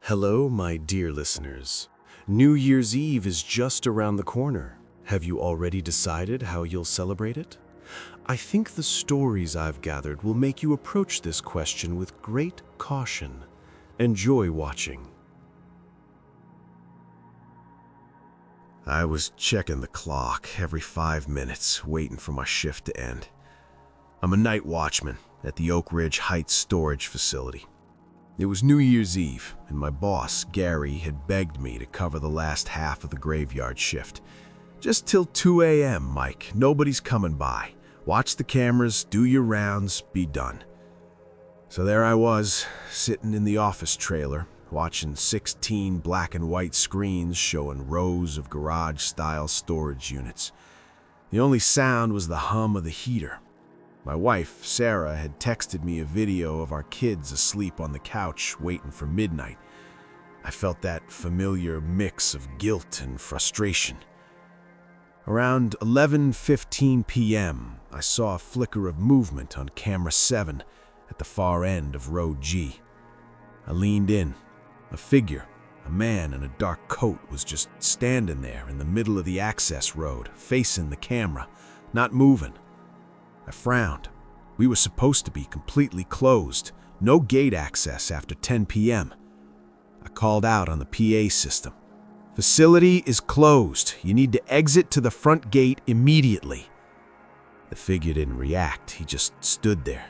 Hello, my dear listeners. New Year's Eve is just around the corner. Have you already decided how you'll celebrate it? I think the stories I've gathered will make you approach this question with great caution. Enjoy watching. I was checking the clock every 5 minutes, waiting for my shift to end. I'm a night watchman at the Oak Ridge Heights storage facility. It was New Year's Eve, and my boss, Gary, had begged me to cover the last half of the graveyard shift. Just till 2 a.m., Mike. Nobody's coming by. Watch the cameras, do your rounds, be done. So there I was, sitting in the office trailer, watching 16 black and white screens showing rows of garage-style storage units. The only sound was the hum of the heater. My wife, Sarah, had texted me a video of our kids asleep on the couch waiting for midnight. I felt that familiar mix of guilt and frustration. Around 11:15 p.m., I saw a flicker of movement on camera 7 at the far end of row G. I leaned in. A figure, a man in a dark coat, was just standing there in the middle of the access road, facing the camera, not moving. I frowned. We were supposed to be completely closed, no gate access after 10 p.m. I called out on the PA system. "Facility is closed. You need to exit to the front gate immediately." The figure didn't react. He just stood there.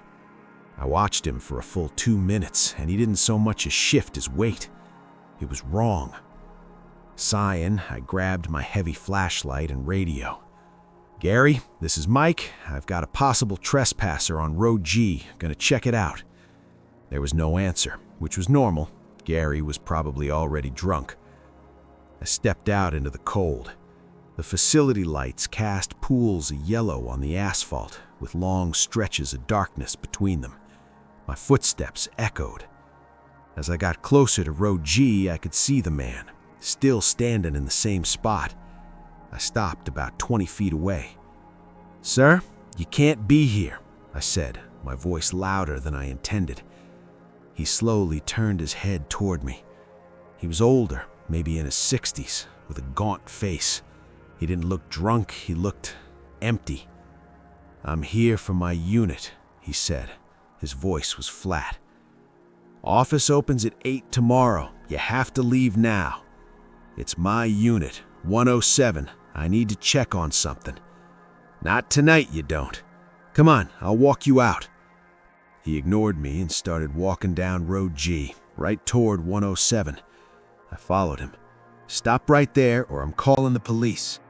I watched him for a full 2 minutes, and he didn't so much as shift his weight. It was wrong. Sighing, I grabbed my heavy flashlight and radio. "Gary, this is Mike. I've got a possible trespasser on row G. Gonna check it out." There was no answer, which was normal. Gary was probably already drunk. I stepped out into the cold. The facility lights cast pools of yellow on the asphalt, with long stretches of darkness between them. My footsteps echoed. As I got closer to row G, I could see the man, still standing in the same spot. I stopped about 20 feet away. "Sir, you can't be here," I said, my voice louder than I intended. He slowly turned his head toward me. He was older, maybe in his 60s, with a gaunt face. He didn't look drunk, he looked empty. "I'm here for my unit," he said. His voice was flat. "Office opens at 8 tomorrow. You have to leave now. It's my unit, 107. I need to check on something." "Not tonight, you don't. Come on, I'll walk you out." He ignored me and started walking down row G, right toward 107. I followed him. "Stop right there or I'm calling the police."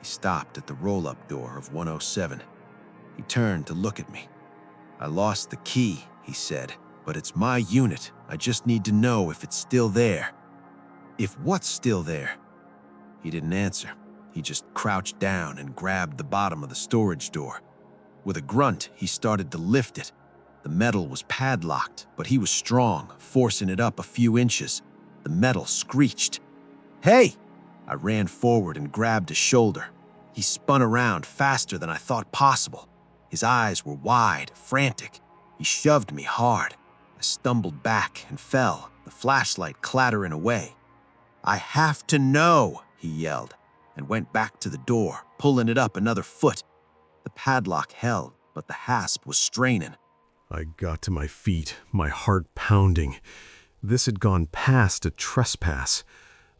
He stopped at the roll-up door of 107. He turned to look at me. "I lost the key," he said, "but it's my unit. I just need to know if it's still there." "If what's still there?" He didn't answer. He just crouched down and grabbed the bottom of the storage door. With a grunt, he started to lift it. The metal was padlocked, but he was strong, forcing it up a few inches. The metal screeched. "Hey!" I ran forward and grabbed his shoulder. He spun around faster than I thought possible. His eyes were wide, frantic. He shoved me hard. I stumbled back and fell, the flashlight clattering away. "I have to know!" he yelled, and went back to the door, pulling it up another foot. The padlock held, but the hasp was straining. I got to my feet, my heart pounding. This had gone past a trespass.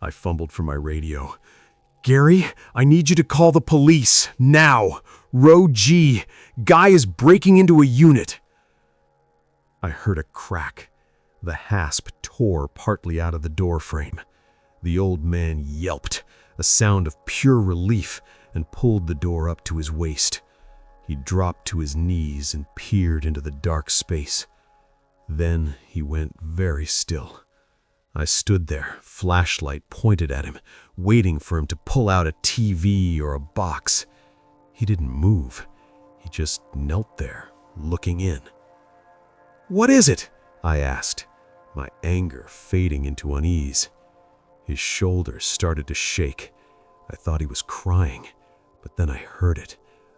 I fumbled for my radio. "Gary, I need you to call the police, now! Row G, guy is breaking into a unit!" I heard a crack. The hasp tore partly out of the door frame. The old man yelped, a sound of pure relief, and pulled the door up to his waist. He dropped to his knees and peered into the dark space. Then he went very still. I stood there, flashlight pointed at him, waiting for him to pull out a TV or a box. He didn't move. He just knelt there, looking in. "What is it?" I asked, my anger fading into unease. His shoulders started to shake. I thought he was crying, but then I heard it,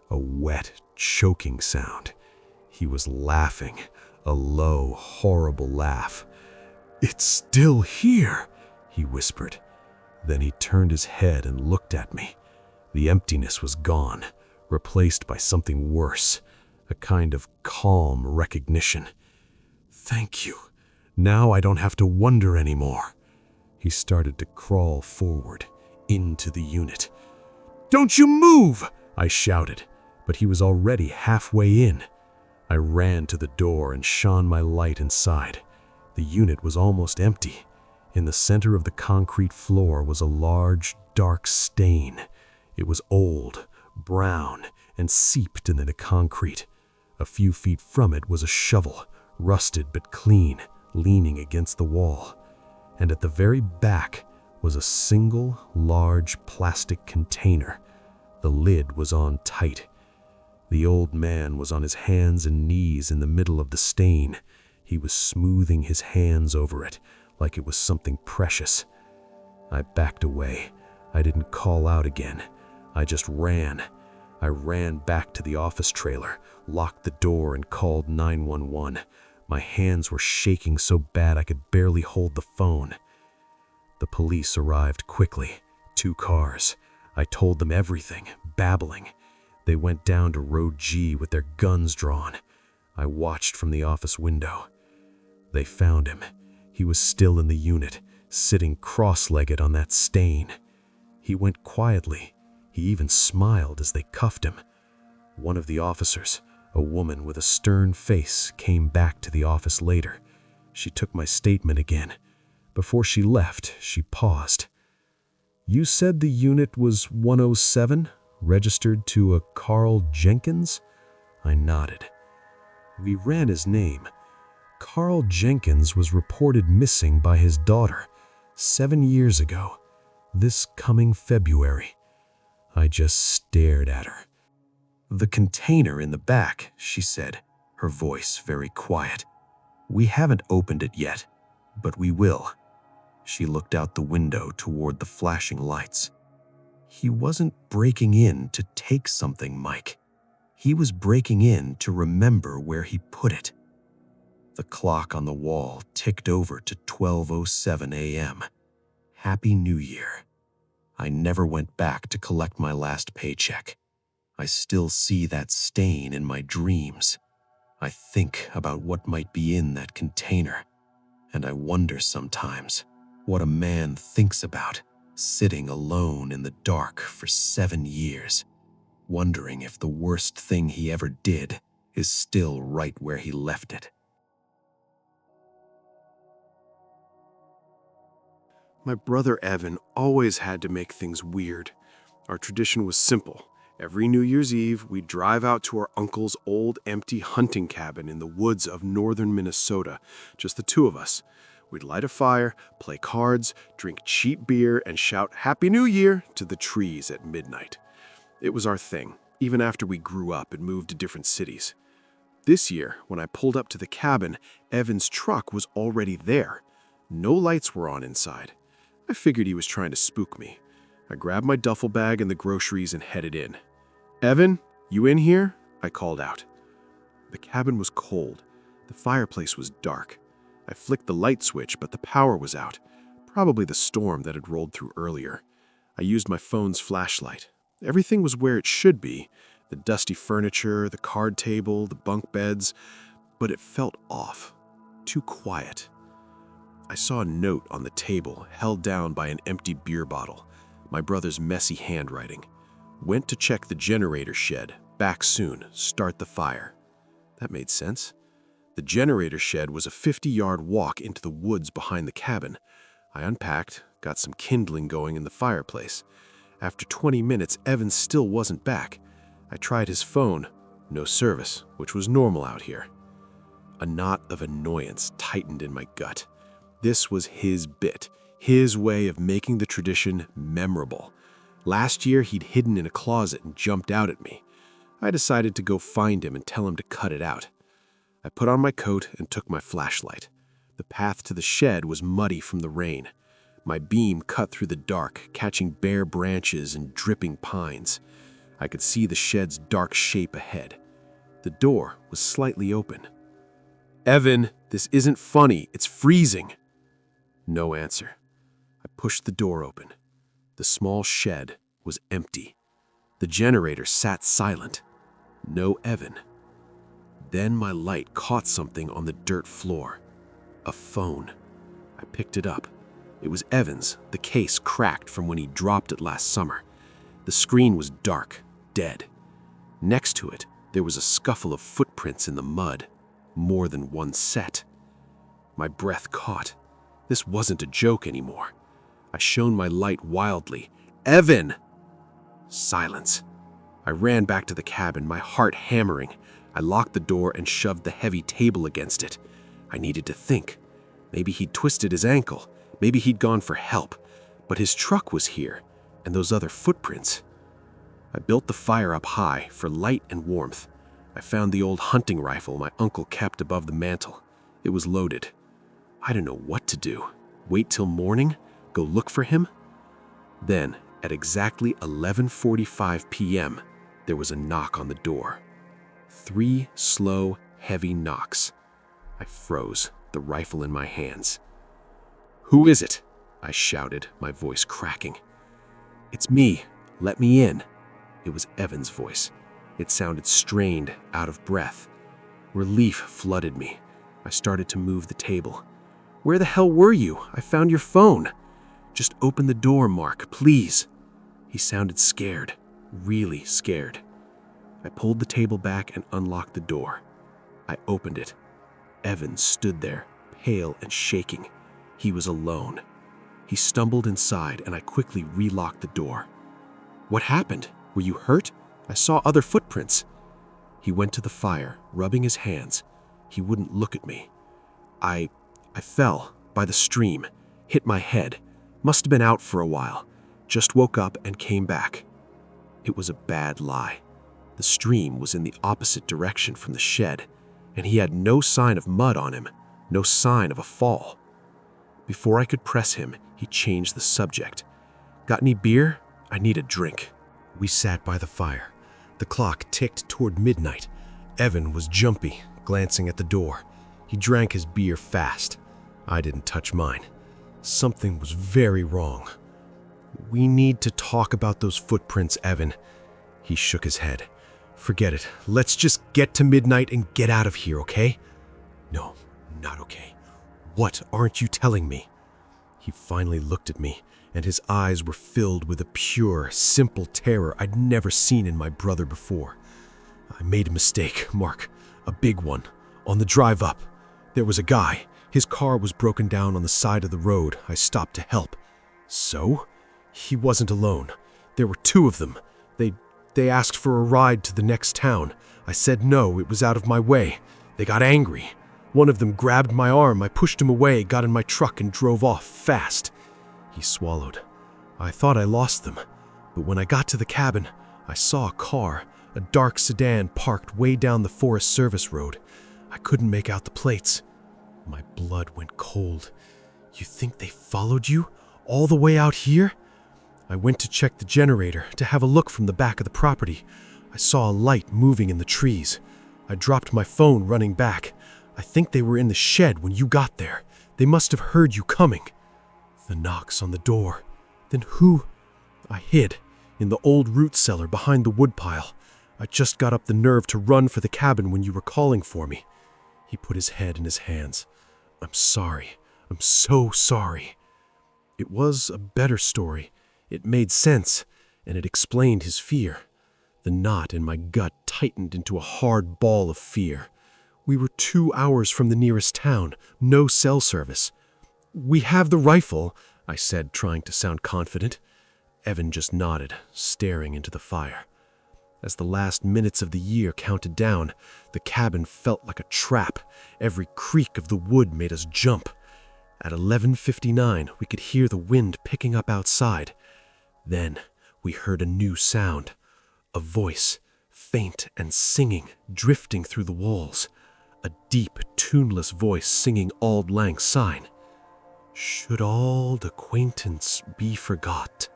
a wet, choking sound. He was laughing, a low, horrible laugh. "It's still here," he whispered. Then he turned his head and looked at me. The emptiness was gone, replaced by something worse, a kind of calm recognition. "Thank you. Now I don't have to wonder anymore." He started to crawl forward, into the unit. "Don't you move!" I shouted, but he was already halfway in. I ran to the door and shone my light inside. The unit was almost empty. In the center of the concrete floor was a large, dark stain. It was old, brown, and seeped into the concrete. A few feet from it was a shovel, rusted but clean, leaning against the wall. And at the very back was a single, large plastic container. The lid was on tight. The old man was on his hands and knees in the middle of the stain. He was smoothing his hands over it, like it was something precious. I backed away. I didn't call out again. I just ran. I ran back to the office trailer, locked the door, and called 911. My hands were shaking so bad I could barely hold the phone. The police arrived quickly. 2 cars. I told them everything, babbling. They went down to Road G with their guns drawn. I watched from the office window. They found him. He was still in the unit, sitting cross-legged on that stain. He went quietly. He even smiled as they cuffed him. One of the officers, a woman with a stern face, came back to the office later. She took my statement again. Before she left, she paused. "You said the unit was 107, registered to a Carl Jenkins?" I nodded. "We ran his name. Carl Jenkins was reported missing by his daughter 7 years ago, this coming February." I just stared at her. "The container in the back," she said, her voice very quiet. "We haven't opened it yet, but we will." She looked out the window toward the flashing lights. "He wasn't breaking in to take something, Mike. He was breaking in to remember where he put it." The clock on the wall ticked over to 12:07 a.m. Happy New Year. I never went back to collect my last paycheck. I still see that stain in my dreams. I think about what might be in that container, and I wonder sometimes what a man thinks about sitting alone in the dark for 7 years, wondering if the worst thing he ever did is still right where he left it. My brother Evan always had to make things weird. Our tradition was simple. Every New Year's Eve, we'd drive out to our uncle's old empty hunting cabin in the woods of northern Minnesota, just the 2 of us. We'd light a fire, play cards, drink cheap beer, and shout "Happy New Year" to the trees at midnight. It was our thing, even after we grew up and moved to different cities. This year, when I pulled up to the cabin, Evan's truck was already there. No lights were on inside. I figured he was trying to spook me. I grabbed my duffel bag and the groceries and headed in. "Evan, you in here?" I called out. The cabin was cold. The fireplace was dark. I flicked the light switch, but the power was out. Probably the storm that had rolled through earlier. I used my phone's flashlight. Everything was where it should be. The dusty furniture, the card table, the bunk beds. But it felt off. Too quiet. I saw a note on the table, held down by an empty beer bottle. My brother's messy handwriting. "Went to check the generator shed. Back soon. Start the fire." That made sense. The generator shed was a 50-yard walk into the woods behind the cabin. I unpacked, got some kindling going in the fireplace. After 20 minutes, Evan still wasn't back. I tried his phone. No service, which was normal out here. A knot of annoyance tightened in my gut. This was his bit, his way of making the tradition memorable. Last year, he'd hidden in a closet and jumped out at me. I decided to go find him and tell him to cut it out. I put on my coat and took my flashlight. The path to the shed was muddy from the rain. My beam cut through the dark, catching bare branches and dripping pines. I could see the shed's dark shape ahead. The door was slightly open. "Evan, this isn't funny. It's freezing." No answer. I pushed the door open. The small shed was empty. The generator sat silent. No Evan. Then my light caught something on the dirt floor. A phone. I picked it up. It was Evan's, the case cracked from when he dropped it last summer. The screen was dark, dead. Next to it, there was a scuffle of footprints in the mud. More than one set. My breath caught. This wasn't a joke anymore. I shone my light wildly. Evan! Silence. I ran back to the cabin, my heart hammering. I locked the door and shoved the heavy table against it. I needed to think. Maybe he'd twisted his ankle. Maybe he'd gone for help. But his truck was here, and those other footprints. I built the fire up high for light and warmth. I found the old hunting rifle my uncle kept above the mantel. It was loaded. I didn't know what to do. Wait till morning? Go look for him? Then, at exactly 11:45 p.m., there was a knock on the door. 3 slow, heavy knocks. I froze, the rifle in my hands. "Who is it?" I shouted, my voice cracking. "It's me. Let me in." It was Evan's voice. It sounded strained, out of breath. Relief flooded me. I started to move the table. "Where the hell were you? I found your phone." "Just open the door, Mark, please." He sounded scared, really scared. I pulled the table back and unlocked the door. I opened it. Evan stood there, pale and shaking. He was alone. He stumbled inside, and I quickly relocked the door. "What happened? Were you hurt? I saw other footprints." He went to the fire, rubbing his hands. He wouldn't look at me. I fell by the stream, hit my head. Must have been out for a while. Just woke up and came back. It was a bad lie. The stream was in the opposite direction from the shed, and he had no sign of mud on him, no sign of a fall. Before I could press him, he changed the subject. "Got any beer? I need a drink." We sat by the fire. The clock ticked toward midnight. Evan was jumpy, glancing at the door. He drank his beer fast. I didn't touch mine. Something was very wrong. "We need to talk about those footprints, Evan." He shook his head. "Forget it. Let's just get to midnight and get out of here, okay?" "No, not okay. What aren't you telling me?" He finally looked at me, and his eyes were filled with a pure, simple terror I'd never seen in my brother before. "I made a mistake, Mark. A big one. On the drive up. There was a guy. His car was broken down on the side of the road. I stopped to help." "So?" "He wasn't alone. There were 2 of them. They asked for a ride to the next town. I said no, it was out of my way. They got angry. One of them grabbed my arm. I pushed him away, got in my truck, and drove off fast." He swallowed. "I thought I lost them, but when I got to the cabin, I saw a car, a dark sedan parked way down the Forest Service road. I couldn't make out the plates." My blood went cold. "You think they followed you? All the way out here?" "I went to check the generator, to have a look from the back of the property. I saw a light moving in the trees. I dropped my phone running back. I think they were in the shed when you got there. They must have heard you coming." The knocks on the door. "Then who?" "I hid in the old root cellar behind the woodpile. I just got up the nerve to run for the cabin when you were calling for me." He put his head in his hands. "I'm sorry. I'm so sorry." It was a better story. It made sense, and it explained his fear. The knot in my gut tightened into a hard ball of fear. We were 2 hours from the nearest town, no cell service. "We have the rifle," I said, trying to sound confident. Evan just nodded, staring into the fire. As the last minutes of the year counted down, the cabin felt like a trap. Every creak of the wood made us jump. At 11:59, we could hear the wind picking up outside. Then we heard a new sound. A voice, faint and singing, drifting through the walls. A deep, tuneless voice singing Auld Lang Syne. "Should auld acquaintance be forgot?"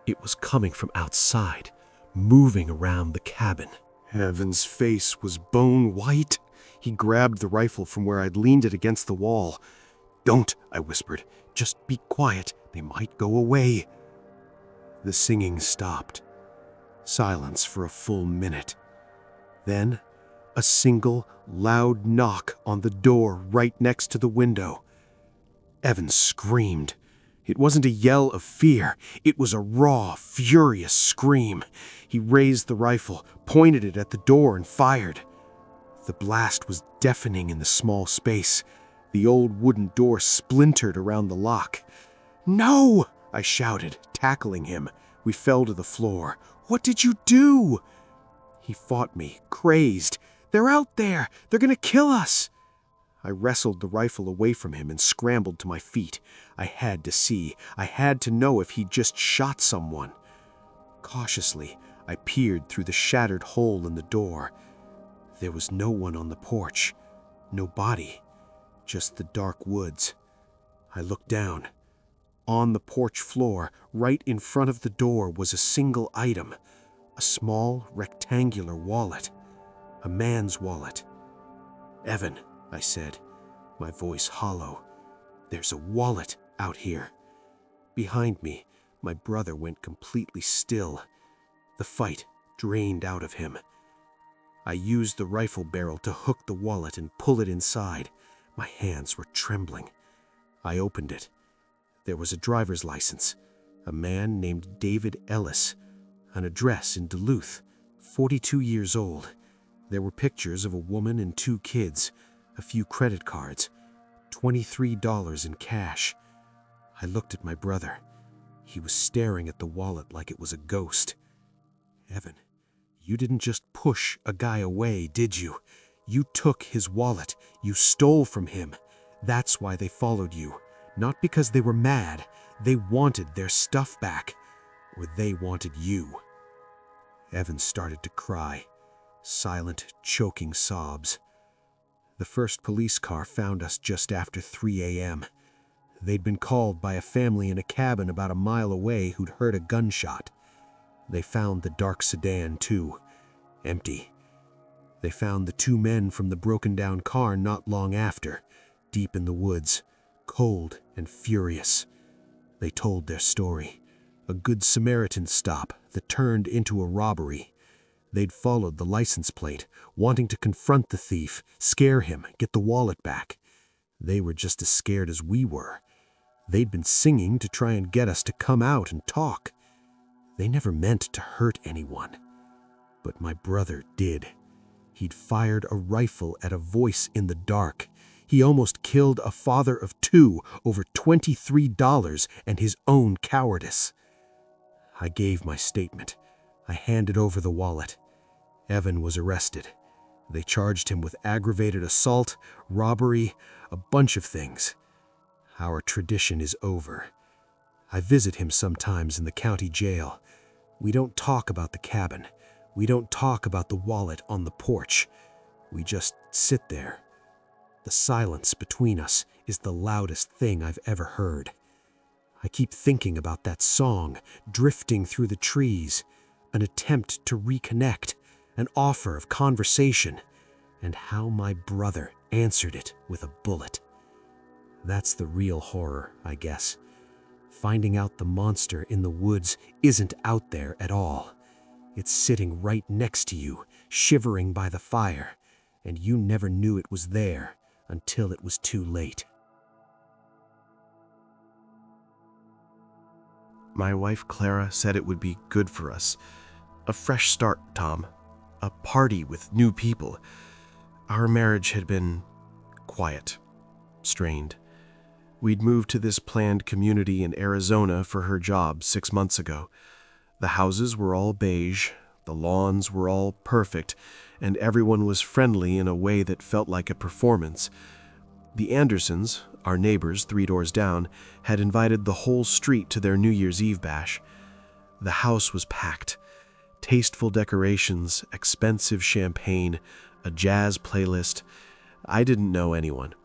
It was coming from outside, moving around the cabin. Evan's face was bone white. He grabbed the rifle from where I'd leaned it against the wall. "Don't," I whispered. "Just be quiet. They might go away." The singing stopped. Silence for a full minute. Then, a single, loud knock on the door right next to the window. Evan screamed. It wasn't a yell of fear. It was a raw, furious scream. He raised the rifle, pointed it at the door, and fired. The blast was deafening in the small space. The old wooden door splintered around the lock. "No!" I shouted, tackling him. We fell to the floor. "What did you do?" He fought me, crazed. "They're out there! They're gonna kill us!" I wrestled the rifle away from him and scrambled to my feet. I had to see. I had to know if he'd just shot someone. Cautiously, I peered through the shattered hole in the door. There was no one on the porch. No body. Just the dark woods. I looked down. On the porch floor, right in front of the door, was a single item. A small, rectangular wallet. A man's wallet. "Evan," I said, my voice hollow. "There's a wallet out here." Behind me, my brother went completely still. The fight drained out of him. I used the rifle barrel to hook the wallet and pull it inside. My hands were trembling. I opened it. There was a driver's license, a man named David Ellis, an address in Duluth, 42 years old. There were pictures of a woman and 2 kids, a few credit cards, $23 in cash. I looked at my brother. He was staring at the wallet like it was a ghost. "Evan, you didn't just push a guy away, did you? You took his wallet. You stole from him. That's why they followed you. Not because they were mad. They wanted their stuff back. Or they wanted you." Evan started to cry. Silent, choking sobs. The first police car found us just after 3 a.m. They'd been called by a family in a cabin about a mile away who'd heard a gunshot. They found the dark sedan, too. Empty. They found the 2 men from the broken-down car not long after, deep in the woods, cold and furious. They told their story. A Good Samaritan stop that turned into a robbery. They'd followed the license plate, wanting to confront the thief, scare him, get the wallet back. They were just as scared as we were. They'd been singing to try and get us to come out and talk. They never meant to hurt anyone. But my brother did. He'd fired a rifle at a voice in the dark. He almost killed a father of 2 over $23 and his own cowardice. I gave my statement. I handed over the wallet. Evan was arrested. They charged him with aggravated assault, robbery, a bunch of things. Our tradition is over. I visit him sometimes in the county jail. We don't talk about the cabin. We don't talk about the wallet on the porch. We just sit there. The silence between us is the loudest thing I've ever heard. I keep thinking about that song, drifting through the trees, an attempt to reconnect, an offer of conversation, and how my brother answered it with a bullet. That's the real horror, I guess. Finding out the monster in the woods isn't out there at all. It's sitting right next to you, shivering by the fire, and you never knew it was there until it was too late. My wife Clara said it would be good for us. A fresh start, Tom. A party with new people. Our marriage had been quiet, strained. We'd moved to this planned community in Arizona for her job 6 months ago. The houses were all beige, the lawns were all perfect, and everyone was friendly in a way that felt like a performance. The Andersons, our neighbors 3 doors down, had invited the whole street to their New Year's Eve bash. The house was packed. Tasteful decorations, expensive champagne, a jazz playlist. I didn't know anyone.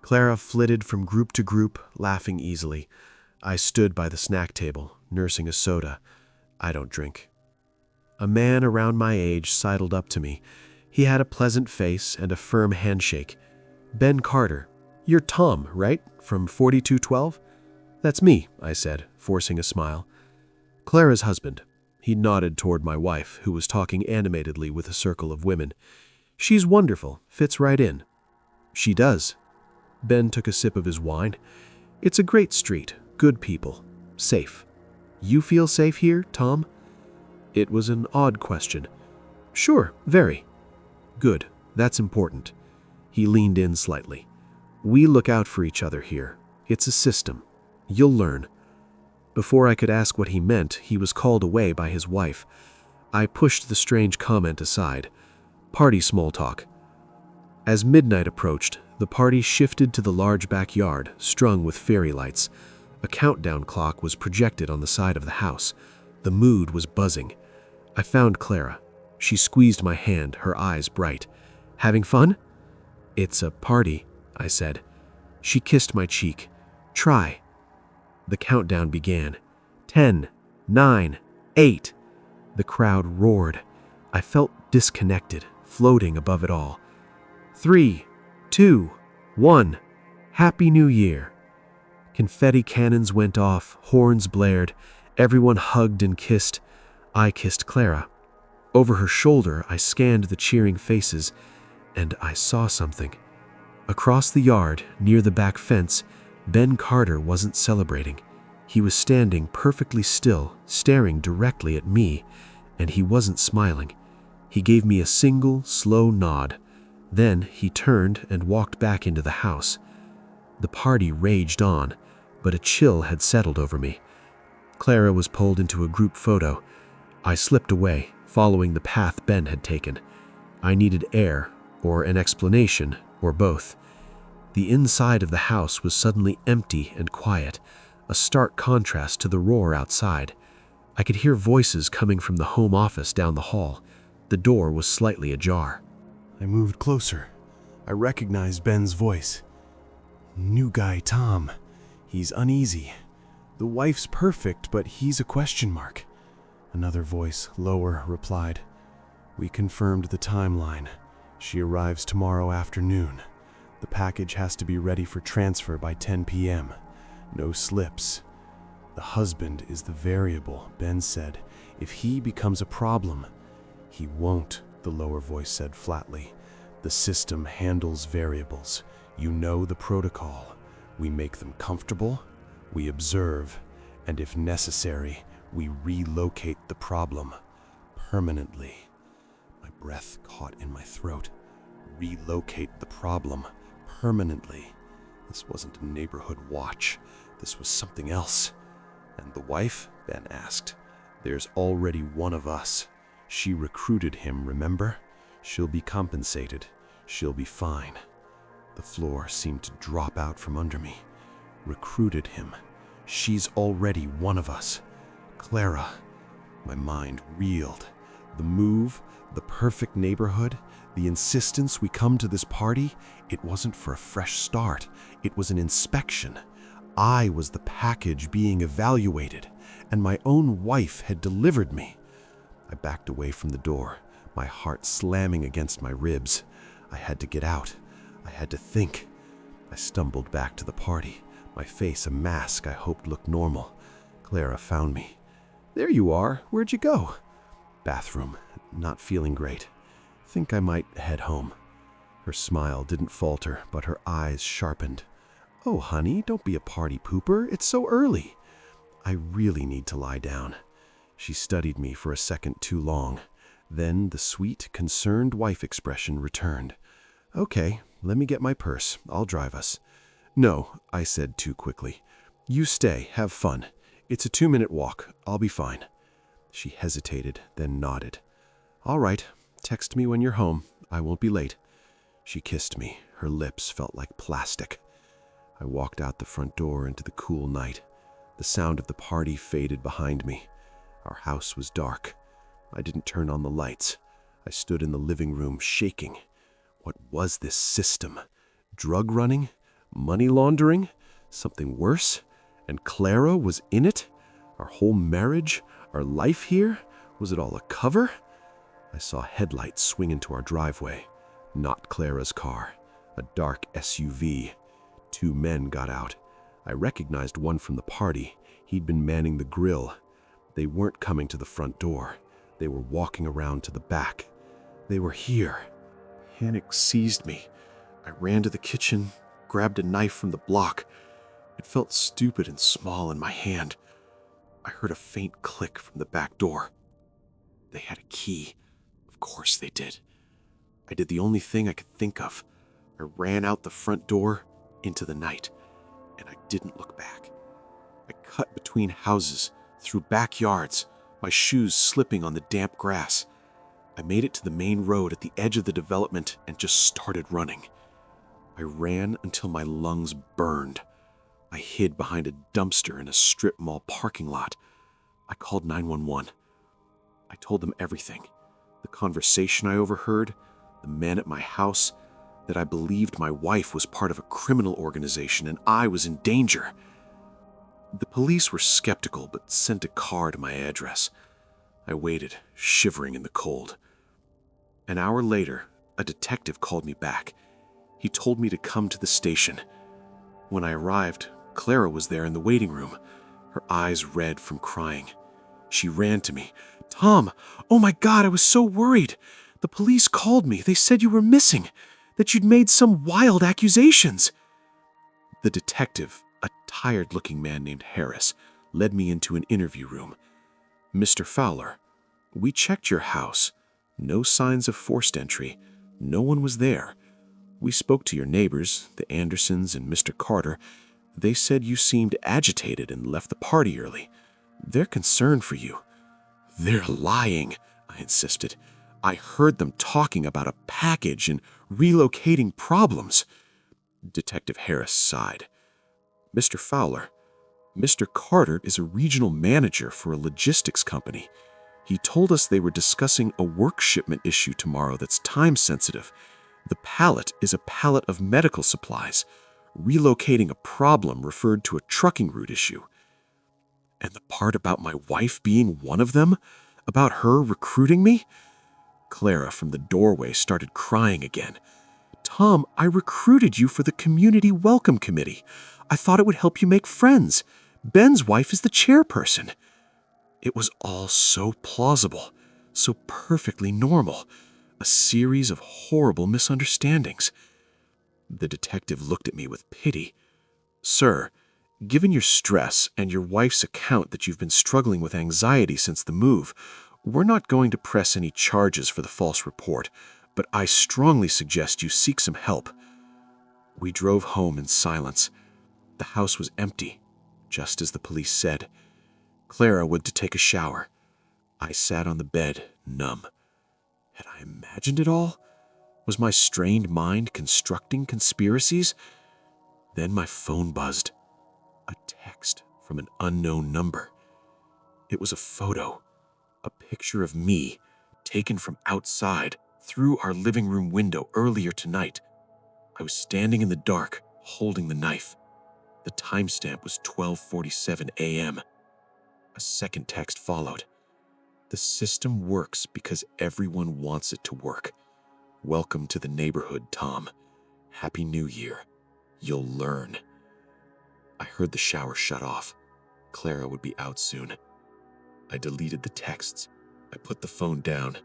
Clara flitted from group to group, laughing easily. I stood by the snack table, nursing a soda. I don't drink. A man around my age sidled up to me. He had a pleasant face and a firm handshake. Ben Carter, "You're Tom, right? From 4212? "That's me," I said, forcing a smile. "Clara's husband." He nodded toward my wife, who was talking animatedly with a circle of women. "She's wonderful, fits right in." "She does." Ben took a sip of his wine. "It's a great street, good people, safe." "You feel safe here, Tom?" It was an odd question. "Sure, very." "Good, that's important." He leaned in slightly. "We look out for each other here. It's a system. You'll learn." Before I could ask what he meant, he was called away by his wife. I pushed the strange comment aside. Party small talk. As midnight approached, the party shifted to the large backyard, strung with fairy lights. A countdown clock was projected on the side of the house. The mood was buzzing. I found Clara. She squeezed my hand, her eyes bright. "Having fun?" "It's a party," I said. She kissed my cheek. "Try." The countdown began. 10, 9, 8. The crowd roared. I felt disconnected, floating above it all. 3, 2, 1. Happy New Year. Confetti cannons went off, horns blared. Everyone hugged and kissed. I kissed Clara. Over her shoulder, I scanned the cheering faces, and I saw something. Across the yard, near the back fence, Ben Carter wasn't celebrating. He was standing perfectly still, staring directly at me, and he wasn't smiling. He gave me a single, slow nod. Then he turned and walked back into the house. The party raged on, but a chill had settled over me. Clara was pulled into a group photo. I slipped away, following the path Ben had taken. I needed air, or an explanation, or both. The inside of the house was suddenly empty and quiet, a stark contrast to the roar outside. I could hear voices coming from the home office down the hall. The door was slightly ajar. I moved closer. I recognized Ben's voice. "New guy, Tom. He's uneasy. The wife's perfect, but he's a question mark." Another voice, lower, replied, "We confirmed the timeline. She arrives tomorrow afternoon. The package has to be ready for transfer by 10 p.m. No slips. The husband is the variable," Ben said. "If he becomes a problem." "He won't," the lower voice said flatly. "The system handles variables. You know the protocol. We make them comfortable, we observe, and if necessary, we relocate the problem permanently." My breath caught in my throat. Relocate the problem permanently. This wasn't a neighborhood watch. This was something else. "And the wife?" Ben asked. "There's already one of us. She recruited him, remember? She'll be compensated. She'll be fine." The floor seemed to drop out from under me. Recruited him. She's already one of us. Clara. My mind reeled. The move, the perfect neighborhood, the insistence we come to this party, it wasn't for a fresh start. It was an inspection. I was the package being evaluated, and my own wife had delivered me. I backed away from the door, my heart slamming against my ribs. I had to get out. I had to think. I stumbled back to the party, my face a mask I hoped looked normal. Clara found me. "There you are. Where'd you go?" "Bathroom. Not feeling great. Think I might head home." Her smile didn't falter, but her eyes sharpened. "Oh, honey, don't be a party pooper. It's so early." "I really need to lie down." She studied me for a second too long. Then the sweet, concerned wife expression returned. "Okay, let me get my purse. I'll drive us." "No," I said too quickly. "You stay. Have fun. It's a 2-minute walk. I'll be fine." She hesitated, then nodded. "All right. Text me when you're home. I won't be late." She kissed me. Her lips felt like plastic. I walked out the front door into the cool night. The sound of the party faded behind me. Our house was dark. I didn't turn on the lights. I stood in the living room, shaking. What was this system? Drug running? Money laundering? Something worse? And Clara was in it? Our whole marriage? Our life here? Was it all a cover? I saw headlights swing into our driveway. Not Clara's car. A dark SUV. 2 men got out. I recognized one from the party. He'd been manning the grill. They weren't coming to the front door. They were walking around to the back. They were here. Panic seized me. I ran to the kitchen, grabbed a knife from the block. It felt stupid and small in my hand. I heard a faint click from the back door. They had a key. Of course they did. I did the only thing I could think of. I ran out the front door into the night, and I didn't look back. I cut between houses, through backyards, my shoes slipping on the damp grass. I made it to the main road at the edge of the development and just started running. I ran until my lungs burned. I hid behind a dumpster in a strip mall parking lot. I called 911. I told them everything. The conversation I overheard, the men at my house, that I believed my wife was part of a criminal organization and I was in danger. The police were skeptical but sent a car to my address. I waited, shivering in the cold. An hour later, a detective called me back. He told me to come to the station. When I arrived, Clara was there in the waiting room, her eyes red from crying. She ran to me. "Tom, oh my God, I was so worried. The police called me. They said you were missing, that you'd made some wild accusations." The detective, a tired-looking man named Harris, led me into an interview room. "Mr. Fowler, we checked your house. No signs of forced entry. No one was there. We spoke to your neighbors, the Andersons and Mr. Carter. They said you seemed agitated and left the party early. They're concerned for you." "They're lying," I insisted. "I heard them talking about a package and relocating problems." Detective Harris sighed. "Mr. Fowler, Mr. Carter is a regional manager for a logistics company. He told us they were discussing a work shipment issue tomorrow that's time-sensitive. The pallet is a pallet of medical supplies. Relocating a problem referred to a trucking route issue. And the part about my wife being one of them? About her recruiting me?" Clara from the doorway started crying again. "Tom, I recruited you for the Community Welcome Committee. I thought it would help you make friends. Ben's wife is the chairperson." It was all so plausible, so perfectly normal. A series of horrible misunderstandings. The detective looked at me with pity. "Sir, given your stress and your wife's account that you've been struggling with anxiety since the move, we're not going to press any charges for the false report, but I strongly suggest you seek some help." We drove home in silence. The house was empty, just as the police said. Clara went to take a shower. I sat on the bed, numb. Had I imagined it all? Was my strained mind constructing conspiracies? Then my phone buzzed. A text from an unknown number. It was a photo, a picture of me, taken from outside, through our living room window earlier tonight. I was standing in the dark, holding the knife. The timestamp was 12:47 a.m. A second text followed. "The system works because everyone wants it to work. Welcome to the neighborhood, Tom. Happy New Year. You'll learn." I heard the shower shut off. Clara would be out soon. I deleted the texts. I put the phone down.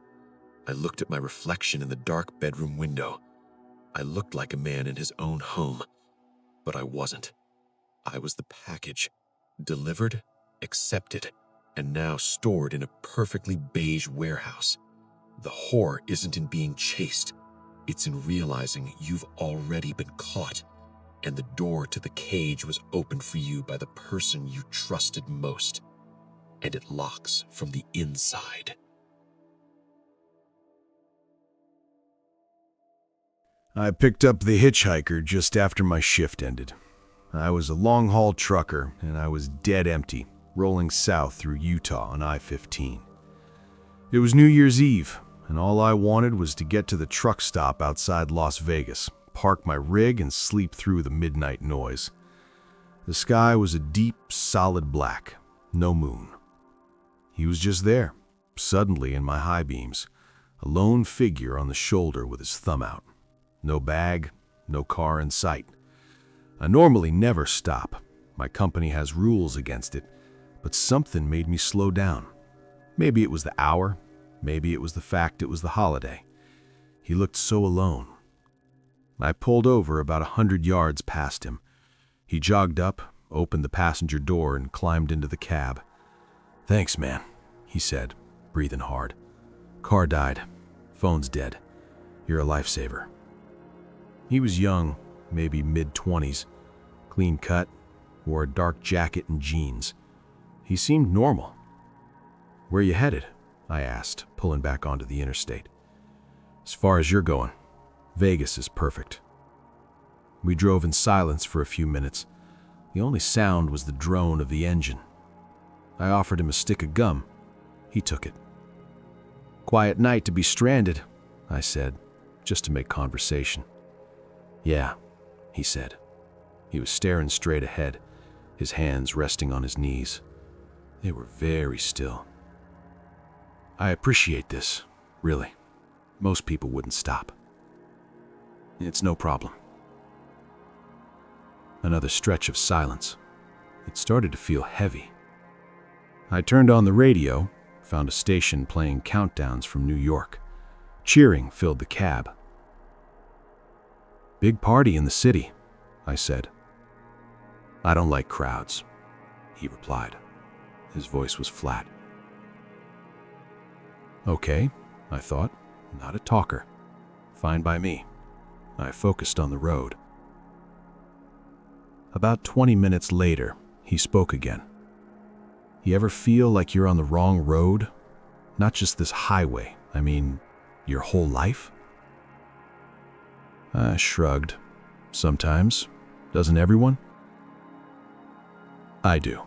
I looked at my reflection in the dark bedroom window. I looked like a man in his own home, but I wasn't. I was the package, delivered, accepted, and now stored in a perfectly beige warehouse. The horror isn't in being chased. It's in realizing you've already been caught, and the door to the cage was opened for you by the person you trusted most, and it locks from the inside. I picked up the hitchhiker just after my shift ended. I was a long-haul trucker, and I was dead empty, rolling south through Utah on I-15. It was New Year's Eve, and all I wanted was to get to the truck stop outside Las Vegas, park my rig, and sleep through the midnight noise. The sky was a deep, solid black, no moon. He was just there, suddenly in my high beams, a lone figure on the shoulder with his thumb out. No bag, no car in sight. I normally never stop. My company has rules against it, but something made me slow down. Maybe it was the hour, maybe it was the fact it was the holiday. He looked so alone. I pulled over about 100 yards past him. He jogged up, opened the passenger door, and climbed into the cab. "Thanks, man," he said, breathing hard. "Car died. Phone's dead. You're a lifesaver." He was young, maybe mid-20s, clean cut, wore a dark jacket and jeans. He seemed normal. "Where you headed?" I asked, pulling back onto the interstate. "As far as you're going. Vegas is perfect." We drove in silence for a few minutes. The only sound was the drone of the engine. I offered him a stick of gum. He took it. "Quiet night to be stranded," I said, just to make conversation. "Yeah," he said. He was staring straight ahead, his hands resting on his knees. They were very still. "I appreciate this, really. Most people wouldn't stop." "It's no problem." Another stretch of silence. It started to feel heavy. I turned on the radio, found a station playing countdowns from New York. Cheering filled the cab. "Big party in the city," I said. "I don't like crowds," he replied. His voice was flat. Okay, I thought, not a talker. Fine by me. I focused on the road. About 20 minutes later, he spoke again. "You ever feel like you're on the wrong road? Not just this highway, I mean, your whole life?" I shrugged. "Sometimes. Doesn't everyone?" "I do.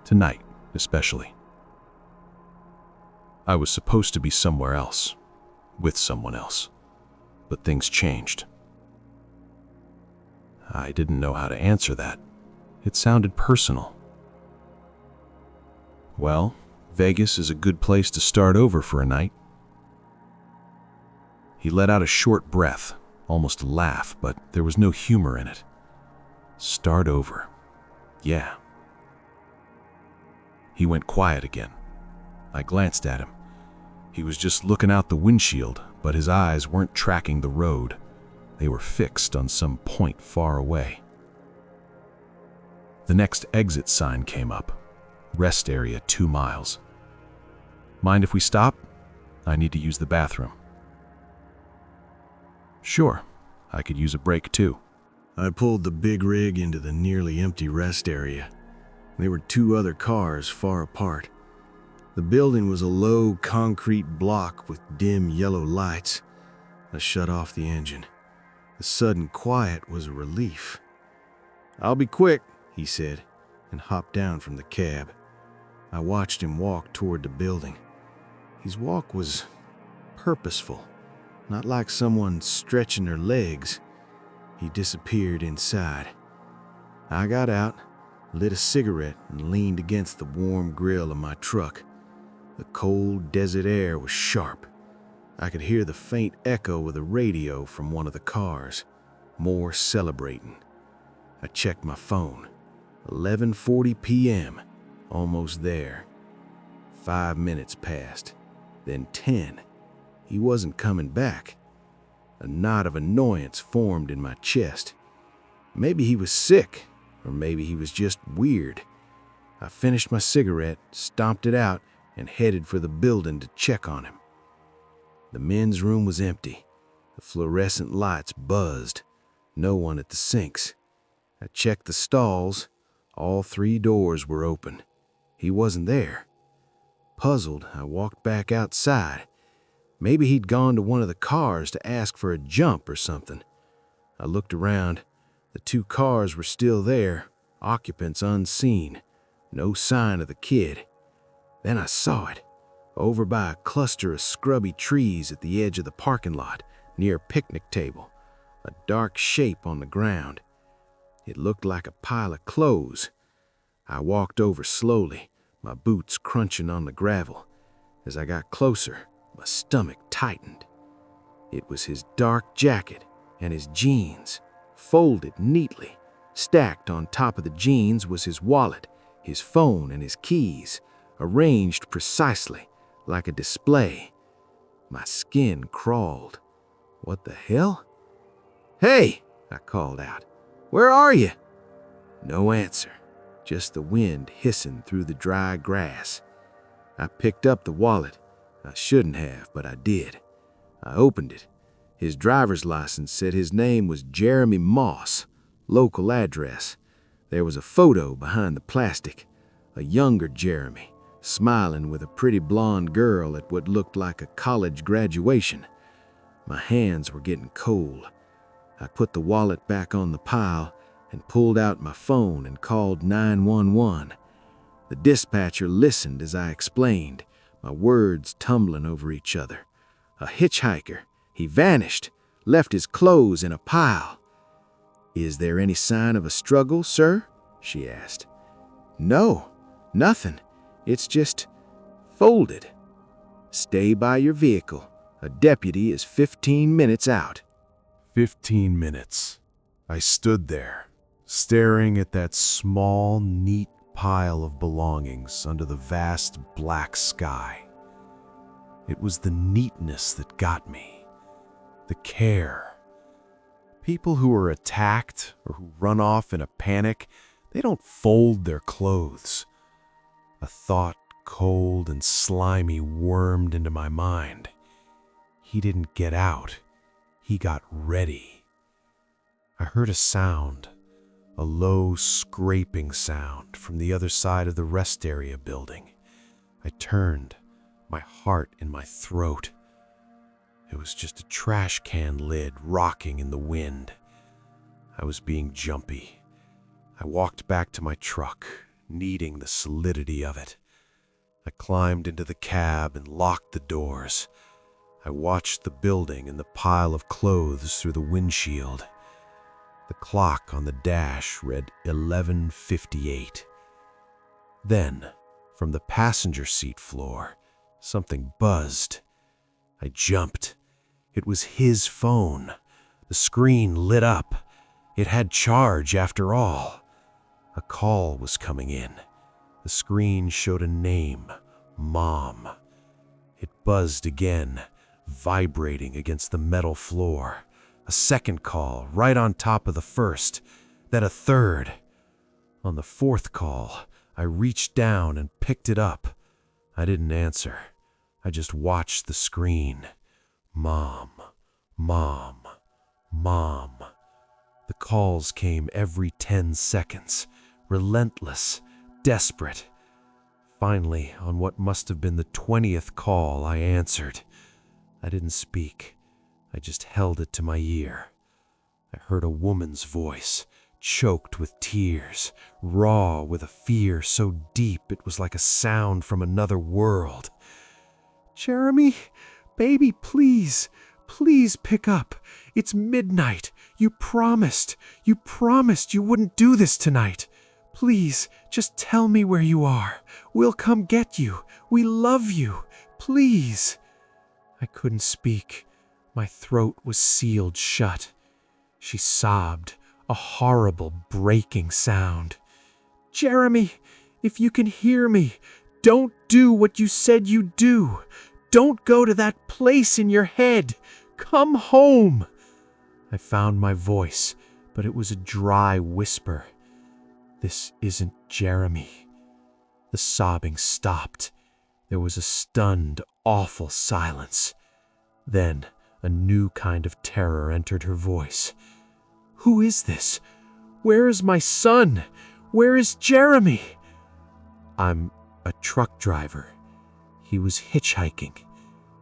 Tonight, especially. I was supposed to be somewhere else, with someone else, but things changed." I didn't know how to answer that. It sounded personal. "Well, Vegas is a good place to start over for a night." He let out a short breath, almost a laugh, but there was no humor in it. Start over. Yeah. He went quiet again. I glanced at him. He was just looking out the windshield, but his eyes weren't tracking the road. They were fixed on some point far away. The next exit sign came up. Rest area 2 miles. "Mind if we stop? I need to use the bathroom." "Sure, I could use a break too." I pulled the big rig into the nearly empty rest area. There were 2 other cars far apart. The building was a low concrete block with dim yellow lights. I shut off the engine. The sudden quiet was a relief. "I'll be quick," he said, and hopped down from the cab. I watched him walk toward the building. His walk was purposeful, not like someone stretching their legs. He disappeared inside. I got out, lit a cigarette, and leaned against the warm grill of my truck. The cold desert air was sharp. I could hear the faint echo of the radio from one of the cars, more celebrating. I checked my phone. 11:40 p.m., almost there. 5 minutes passed, then 10. He wasn't coming back. A knot of annoyance formed in my chest. Maybe he was sick, or maybe he was just weird. I finished my cigarette, stomped it out, and headed for the building to check on him. The men's room was empty. The fluorescent lights buzzed. No one at the sinks. I checked the stalls. All 3 doors were open. He wasn't there. Puzzled, I walked back outside. Maybe he'd gone to one of the cars to ask for a jump or something. I looked around. The 2 cars were still there, occupants unseen. No sign of the kid. Then I saw it, over by a cluster of scrubby trees at the edge of the parking lot, near a picnic table, a dark shape on the ground. It looked like a pile of clothes. I walked over slowly, my boots crunching on the gravel. As I got closer, my stomach tightened. It was his dark jacket and his jeans, folded neatly, Stacked on top of the jeans was his wallet, his phone, and his keys, arranged precisely, like a display. My skin crawled. What the hell? "Hey!" I called out. "Where are you?" No answer, just the wind hissing through the dry grass. I picked up the wallet. I shouldn't have, but I did. I opened it. His driver's license said his name was Jeremy Moss, local address. There was a photo behind the plastic, a younger Jeremy, smiling with a pretty blonde girl at what looked like a college graduation. My hands were getting cold. I put the wallet back on the pile and pulled out my phone and called 911. The dispatcher listened as I explained, my words tumbling over each other. A hitchhiker. He vanished, left his clothes in a pile. "Is there any sign of a struggle, sir?" she asked. "No, nothing. It's just folded. Stay by your vehicle. A deputy is 15 minutes out." 15 minutes. I stood there, staring at that small, neat pile of belongings under the vast black sky. It was the neatness that got me, the care. People who are attacked or who run off in a panic, they don't fold their clothes. A thought, cold and slimy, wormed into my mind. He didn't get out. He got ready. I heard a sound, a low scraping sound from the other side of the rest area building. I turned, my heart in my throat. It was just a trash can lid rocking in the wind. I was being jumpy. I walked back to my truck, needing the solidity of it. I climbed into the cab and locked the doors. I watched the building and the pile of clothes through the windshield. The clock on the dash read 11:58. Then, from the passenger seat floor, something buzzed. I jumped. It was his phone. The screen lit up. It had charge after all. A call was coming in. The screen showed a name, Mom. It buzzed again, vibrating against the metal floor. A second call, right on top of the first, then a third. On the fourth call, I reached down and picked it up. I didn't answer. I just watched the screen. Mom, Mom, Mom. The calls came every 10 seconds, relentless, desperate. Finally, on what must have been the 20th call, I answered. I didn't speak. I just held it to my ear. I heard a woman's voice, choked with tears, raw with a fear so deep it was like a sound from another world. "Jeremy, baby, please, please pick up. It's midnight. You promised you wouldn't do this tonight. Please, just tell me where you are. We'll come get you. We love you. Please." I couldn't speak. My throat was sealed shut. She sobbed, a horrible breaking sound. "Jeremy, if you can hear me, don't do what you said you'd do. Don't go to that place in your head. Come home." I found my voice, but it was a dry whisper. "This isn't Jeremy." The sobbing stopped. There was a stunned, awful silence. Then a new kind of terror entered her voice. "Who is this? Where is my son? Where is Jeremy?" "I'm a truck driver. He was hitchhiking.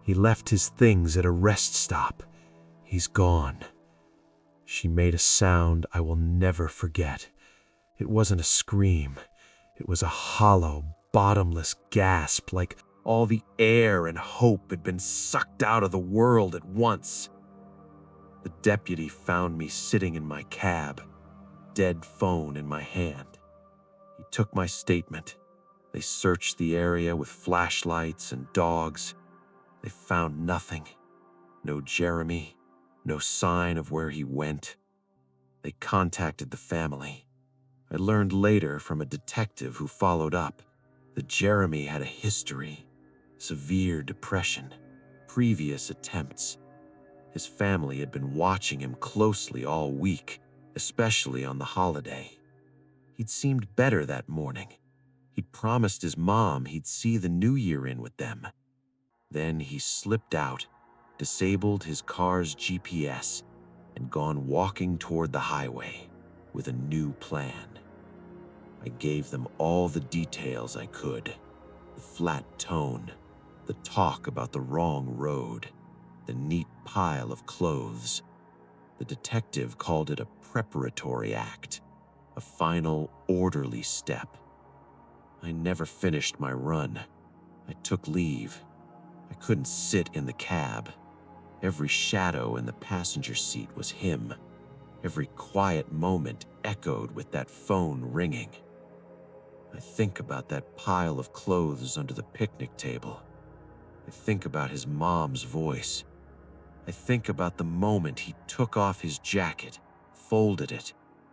He left his things at a rest stop. He's gone." She made a sound I will never forget. It wasn't a scream. It was a hollow, bottomless gasp, like all the air and hope had been sucked out of the world at once. The deputy found me sitting in my cab, dead phone in my hand. He took my statement. They searched the area with flashlights and dogs. They found nothing. No Jeremy, no sign of where he went. They contacted the family. I learned later from a detective who followed up that Jeremy had a history, severe depression, previous attempts. His family had been watching him closely all week, especially on the holiday. He'd seemed better that morning. He'd promised his mom he'd see the new year in with them. Then he slipped out, disabled his car's GPS, and gone walking toward the highway with a new plan. I gave them all the details I could. The flat tone, the talk about the wrong road, the neat pile of clothes. The detective called it a preparatory act, a final orderly step. I never finished my run. I took leave. I couldn't sit in the cab. Every shadow in the passenger seat was him. Every quiet moment echoed with that phone ringing. I think about that pile of clothes under the picnic table. I think about his mom's voice. I think about the moment he took off his jacket, folded it,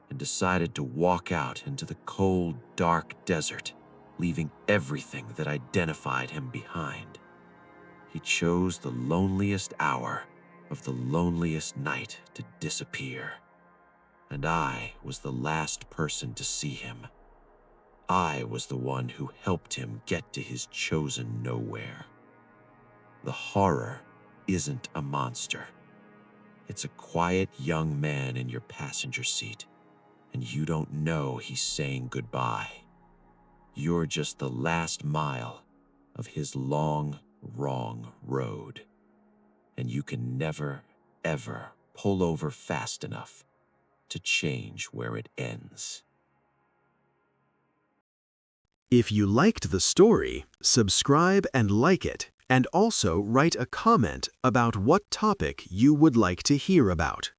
and decided to walk out into the cold, dark desert, leaving everything that identified him behind. He chose the loneliest hour of the loneliest night to disappear. And I was the last person to see him. I was the one who helped him get to his chosen nowhere. The horror isn't a monster. It's a quiet young man in your passenger seat, and you don't know he's saying goodbye. You're just the last mile of his long, wrong road, and you can never, ever pull over fast enough to change where it ends. If you liked the story, subscribe and like it, and also write a comment about what topic you would like to hear about.